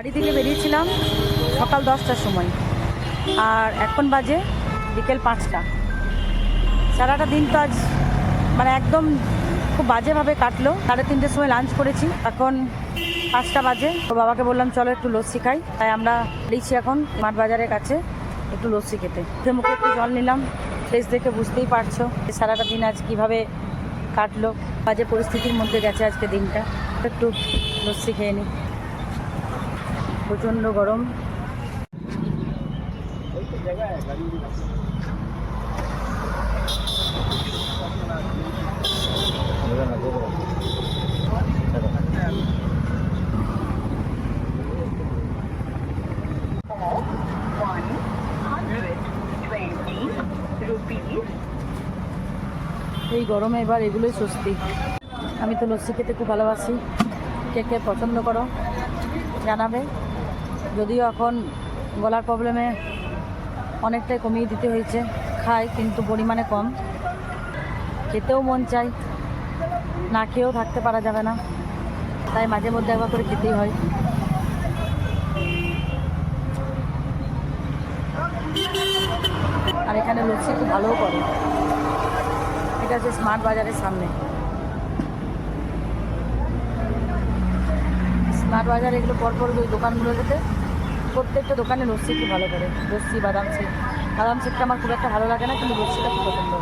বাড়ি থেকে বেরিয়েছিলাম সকাল 10টার সময়, আর এখন বাজে বিকেল 5টা। সারাটা দিন তো আজ মানে একদম খুব বাজেভাবে কাটলো। 3:30টার সময় লাঞ্চ করেছি, এখন 5টা বাজে। তো বাবাকে বললাম চলো একটু লস্যি খাই, তাই আমরা বেরিয়েছি এখন স্মার্ট বাজারের কাছে একটু লস্যি খেতে। মুখে একটু জল নিলাম, ফেস দেখে বুঝতেই পারছো সারাটা দিন আজ কিভাবে কাটলো, বাজে পরিস্থিতির মধ্যে গেছে আজকে দিনটা। একটু লস্যি খেয়ে নিই, প্রচণ্ড গরম। এই গরমে এবার এগুলোই স্বস্তি। আমি তো লস্যি খেতে খুব ভালোবাসি। কে কে পছন্দ করো জানাবে। যদিও এখন গলার প্রবলেমে অনেকটাই কমিয়ে দিতে হয়েছে, খাই কিন্তু পরিমাণে কম। খেতেও মন চাই, না খেয়েও থাকতে পারা যাবে না, তাই মাঝে মধ্যে একবার করে খেতেই হয়। আর এখানে লস্যি খুব ভালোও করে। এটা হচ্ছে স্মার্ট বাজারের সামনে। স্মার্ট বাজার এগুলো পরপর ওই দোকানগুলোতে প্রত্যেকটা দোকানে লস্যি খুব ভালো করে। লস্যি, বাদাম শেক। বাদাম শেকটা আমার খুব একটা ভালো লাগে না, কিন্তু লস্যিটা খুব পছন্দ।